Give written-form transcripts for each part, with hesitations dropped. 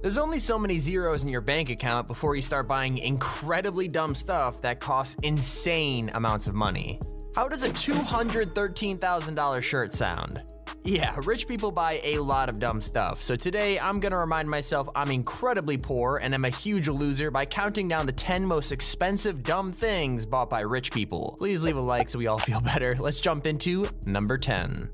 There's only so many zeros in your bank account before you start buying incredibly dumb stuff that costs insane amounts of money. How does a $213,000 shirt sound? Yeah, rich people buy a lot of dumb stuff, so today I'm gonna remind myself I'm incredibly poor and I'm a huge loser by counting down the 10 most expensive dumb things bought by rich people. Please leave a like so we all feel better. Let's jump into number 10.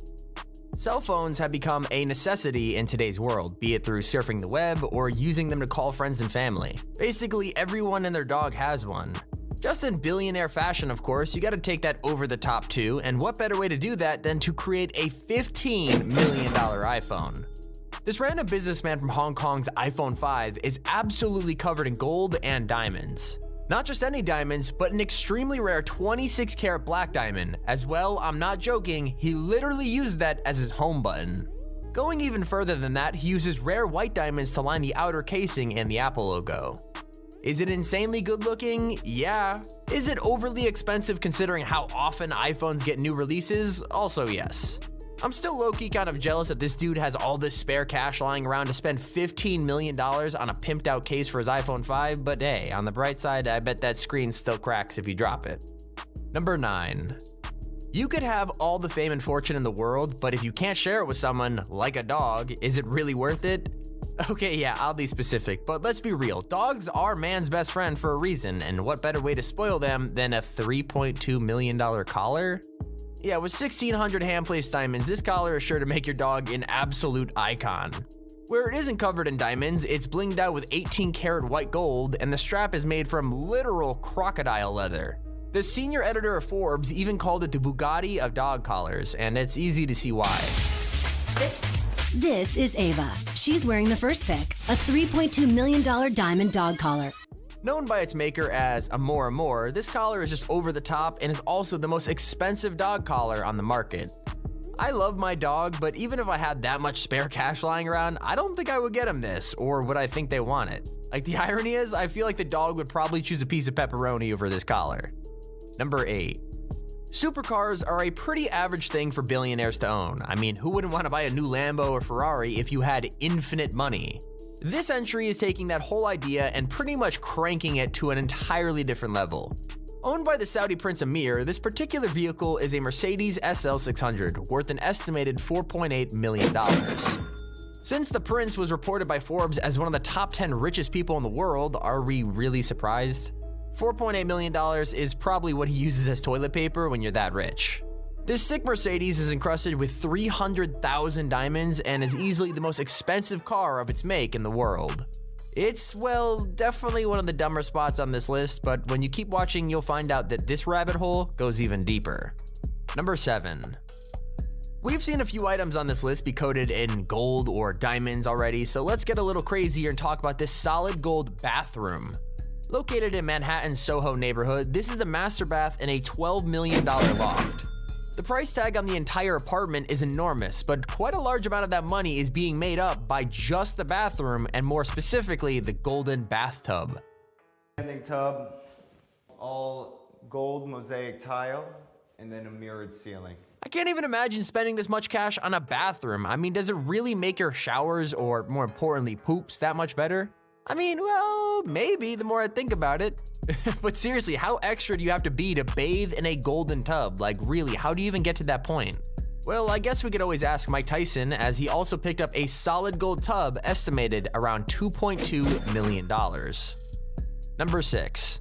Cell phones have become a necessity in today's world, be it through surfing the web or using them to call friends and family. Basically, everyone and their dog has one. Just in billionaire fashion, of course, you gotta take that over the top too, and what better way to do that than to create a $15 million iPhone? This random businessman from Hong Kong's iPhone 5 is absolutely covered in gold and diamonds. Not just any diamonds, but an extremely rare 26 karat black diamond. As well, I'm not joking, he literally used that as his home button. Going even further than that, he uses rare white diamonds to line the outer casing and the Apple logo. Is it insanely good looking? Yeah. Is it overly expensive considering how often iPhones get new releases? Also yes. I'm still low-key kind of jealous that this dude has all this spare cash lying around to spend $15 million on a pimped out case for his iPhone 5, but hey, on the bright side, I bet that screen still cracks if you drop it. Number 9. You could have all the fame and fortune in the world, but if you can't share it with someone, like a dog, is it really worth it? Okay, yeah, I'll be specific, but let's be real. Dogs are man's best friend for a reason, and what better way to spoil them than a $3.2 million collar? Yeah, with 1,600 hand-placed diamonds, this collar is sure to make your dog an absolute icon. Where it isn't covered in diamonds, it's blinged out with 18 karat white gold, and the strap is made from literal crocodile leather. The senior editor of Forbes even called it the Bugatti of dog collars, and it's easy to see why. This is Ava. She's wearing the first pick, a $3.2 million diamond dog collar. Known by its maker as Amor Amor, this collar is just over the top and is also the most expensive dog collar on the market. I love my dog, but even if I had that much spare cash lying around, I don't think I would get him this, or would I think they want it? Like, the irony is, I feel like the dog would probably choose a piece of pepperoni over this collar. Number 8. Supercars are a pretty average thing for billionaires to own. I mean, who wouldn't want to buy a new Lambo or Ferrari if you had infinite money? This entry is taking that whole idea and pretty much cranking it to an entirely different level. Owned by the Saudi Prince Amir, this particular vehicle is a Mercedes SL 600, worth an estimated $4.8 million. Since the Prince was reported by Forbes as one of the top 10 richest people in the world, are we really surprised? $4.8 million is probably what he uses as toilet paper when you're that rich. This sick Mercedes is encrusted with 300,000 diamonds and is easily the most expensive car of its make in the world. It's, well, definitely one of the dumber spots on this list, but when you keep watching, you'll find out that this rabbit hole goes even deeper. Number 7. We've seen a few items on this list be coated in gold or diamonds already, so let's get a little crazier and talk about this solid gold bathroom. Located in Manhattan's Soho neighborhood, this is the master bath in a $12 million loft. The price tag on the entire apartment is enormous, but quite a large amount of that money is being made up by just the bathroom, and more specifically, the golden bathtub. Standing tub, all gold mosaic tile, and then a mirrored ceiling. I can't even imagine spending this much cash on a bathroom. I mean, does it really make your showers, or more importantly, poops, that much better? I mean, well, maybe the more I think about it. But seriously, how extra do you have to be to bathe in a golden tub? Like, really, how do you even get to that point? Well, I guess we could always ask Mike Tyson, as he also picked up a solid gold tub estimated around $2.2 million. Number 6.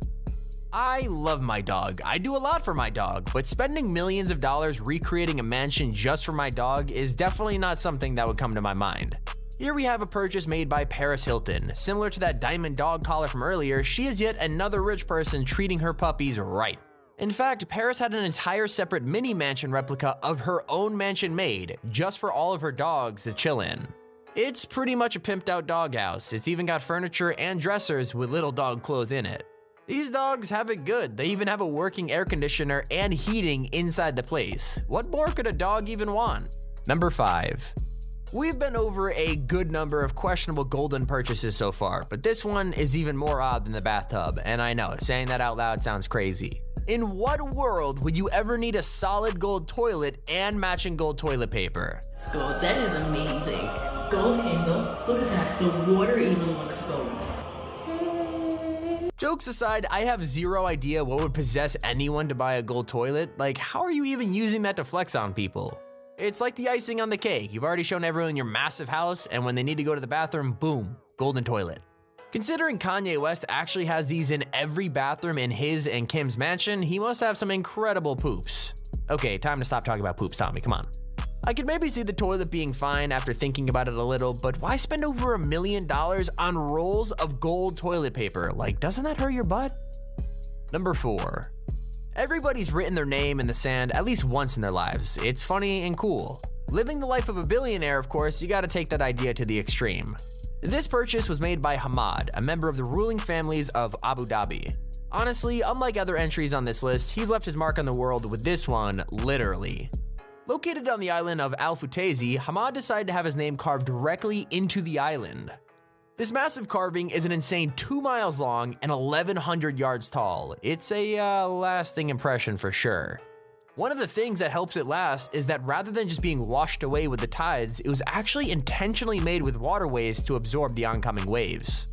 I love my dog. I do a lot for my dog, but spending millions of dollars recreating a mansion just for my dog is definitely not something that would come to my mind. Here we have a purchase made by Paris Hilton. Similar to that diamond dog collar from earlier, she is yet another rich person treating her puppies right. In fact, Paris had an entire separate mini mansion replica of her own mansion made, just for all of her dogs to chill in. It's pretty much a pimped out doghouse. It's even got furniture and dressers with little dog clothes in it. These dogs have it good. They even have a working air conditioner and heating inside the place. What more could a dog even want? Number 5. We've been over a good number of questionable golden purchases so far, but this one is even more odd than the bathtub, and I know, saying that out loud sounds crazy. In what world would you ever need a solid gold toilet and matching gold toilet paper? Gold, that is amazing. gold angle. Look at that. The water even looks gold. Jokes aside, I have zero idea what would possess anyone to buy a gold toilet. Like, how are you even using that to flex on people? It's like the icing on the cake. You've already shown everyone your massive house, and when they need to go to the bathroom, boom, golden toilet. Considering Kanye West actually has these in every bathroom in his and Kim's mansion, he must have some incredible poops. Okay, time to stop talking about poops, Tommy, come on. I could maybe see the toilet being fine after thinking about it a little, but why spend over $1 million on rolls of gold toilet paper? Like, doesn't that hurt your butt? Number 4. Everybody's written their name in the sand at least once in their lives. It's funny and cool. Living the life of a billionaire, of course, you gotta take that idea to the extreme. This purchase was made by Hamad, a member of the ruling families of Abu Dhabi. Honestly, unlike other entries on this list, he's left his mark on the world with this one, literally. Located on the island of Al Futayzi, Hamad decided to have his name carved directly into the island. This massive carving is an insane 2 miles long and 1,100 yards tall. It's a lasting impression for sure. One of the things that helps it last is that rather than just being washed away with the tides, it was actually intentionally made with waterways to absorb the oncoming waves.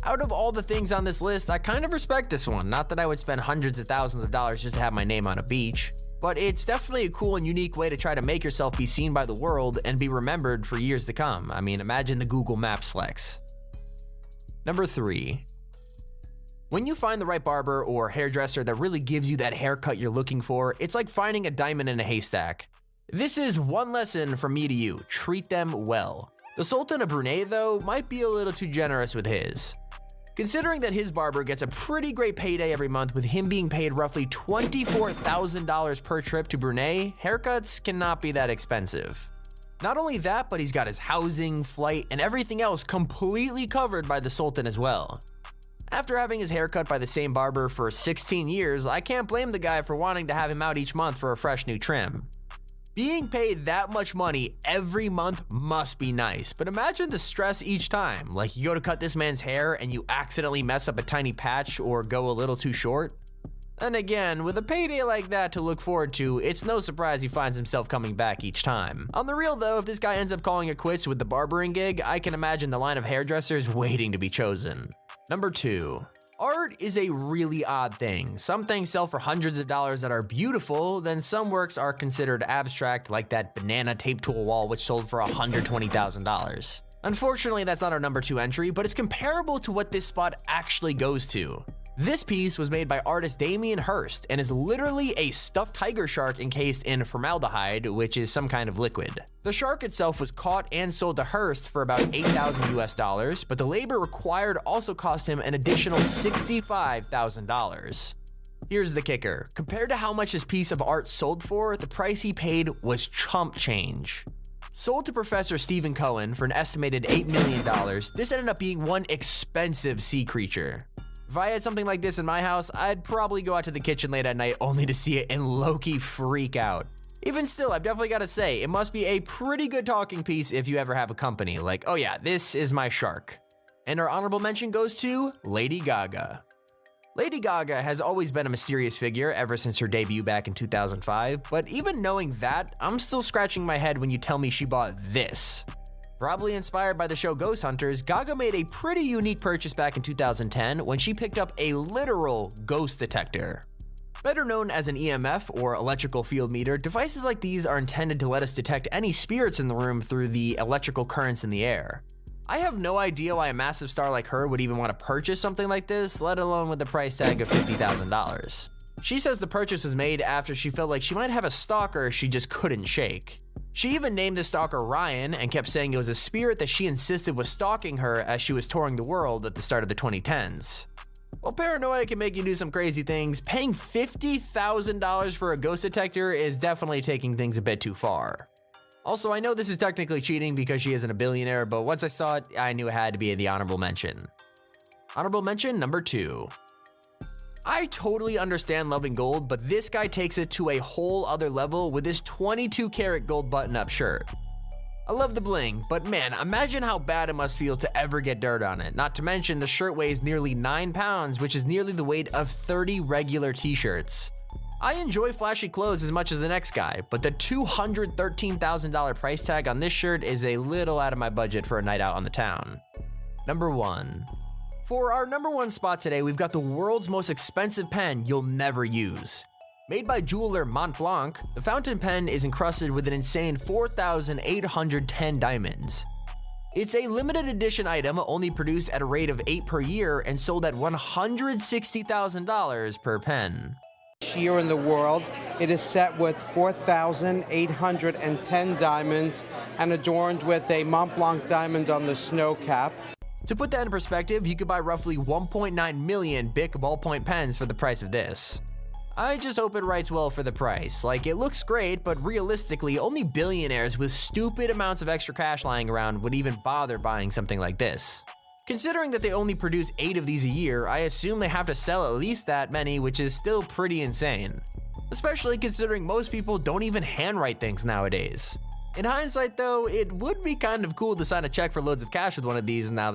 Out of all the things on this list, I kind of respect this one. Not that I would spend hundreds of thousands of dollars just to have my name on a beach, but it's definitely a cool and unique way to try to make yourself be seen by the world and be remembered for years to come. I mean, imagine the Google Maps flex. Number 3. When you find the right barber or hairdresser that really gives you that haircut you're looking for, it's like finding a diamond in a haystack. This is one lesson from me to you: treat them well. The Sultan of Brunei, though, might be a little too generous with his. Considering that his barber gets a pretty great payday every month, with him being paid roughly $24,000 per trip to Brunei, haircuts cannot be that expensive. Not only that, but he's got his housing, flight, and everything else completely covered by the Sultan as well. After having his hair cut by the same barber for 16 years, I can't blame the guy for wanting to have him out each month for a fresh new trim. Being paid that much money every month must be nice, but imagine the stress each time. Like, you go to cut this man's hair and you accidentally mess up a tiny patch or go a little too short. And again, with a payday like that to look forward to, it's no surprise he finds himself coming back each time. On the real though, if this guy ends up calling it quits with the barbering gig, I can imagine the line of hairdressers waiting to be chosen. Number 2. Art is a really odd thing. Some things sell for hundreds of dollars that are beautiful, then some works are considered abstract, like that banana taped to a wall which sold for $120,000. Unfortunately, that's not our number 2 entry, but it's comparable to what this spot actually goes to. This piece was made by artist Damien Hirst and is literally a stuffed tiger shark encased in formaldehyde, which is some kind of liquid. The shark itself was caught and sold to Hirst for about $8,000, but the labor required also cost him an additional $65,000. Here's the kicker. Compared to how much this piece of art sold for, the price he paid was chump change. Sold to Professor Stephen Cohen for an estimated $8 million, this ended up being one expensive sea creature. If I had something like this in my house, I'd probably go out to the kitchen late at night only to see it and low-key freak out. Even still, I've definitely got to say, it must be a pretty good talking piece if you ever have a company. Like, oh yeah, this is my shark. And our honorable mention goes to Lady Gaga. Lady Gaga has always been a mysterious figure ever since her debut back in 2005, but even knowing that, I'm still scratching my head when you tell me she bought this. Probably inspired by the show Ghost Hunters, Gaga made a pretty unique purchase back in 2010 when she picked up a literal ghost detector. Better known as an EMF or electrical field meter, devices like these are intended to let us detect any spirits in the room through the electrical currents in the air. I have no idea why a massive star like her would even want to purchase something like this, let alone with the price tag of $50,000. She says the purchase was made after she felt like she might have a stalker she just couldn't shake. She even named the stalker Ryan and kept saying it was a spirit that she insisted was stalking her as she was touring the world at the start of the 2010s. While paranoia can make you do some crazy things, paying $50,000 for a ghost detector is definitely taking things a bit too far. Also, I know this is technically cheating because she isn't a billionaire, but once I saw it, I knew it had to be in the honorable mention. Honorable mention number 2. I totally understand loving gold, but this guy takes it to a whole other level with this 22 karat gold button-up shirt. I love the bling, but man, imagine how bad it must feel to ever get dirt on it. Not to mention the shirt weighs nearly 9 pounds, which is nearly the weight of 30 regular t-shirts. I enjoy flashy clothes as much as the next guy, but the $213,000 price tag on this shirt is a little out of my budget for a night out on the town. Number 1. For our number 1 spot today, we've got the world's most expensive pen you'll never use. Made by jeweler Montblanc, the fountain pen is encrusted with an insane 4,810 diamonds. It's a limited edition item only produced at a rate of 8 per year and sold at $160,000 per pen. Each year in the world, it is set with 4,810 diamonds and adorned with a Montblanc diamond on the snow cap. To put that in perspective, you could buy roughly 1.9 million Bic ballpoint pens for the price of this. I just hope it writes well for the price. Like, it looks great, but realistically, only billionaires with stupid amounts of extra cash lying around would even bother buying something like this. Considering that they only produce 8 of these a year, I assume they have to sell at least that many, which is still pretty insane. Especially considering most people don't even handwrite things nowadays. In hindsight though, it would be kind of cool to sign a check for loads of cash with one of these now that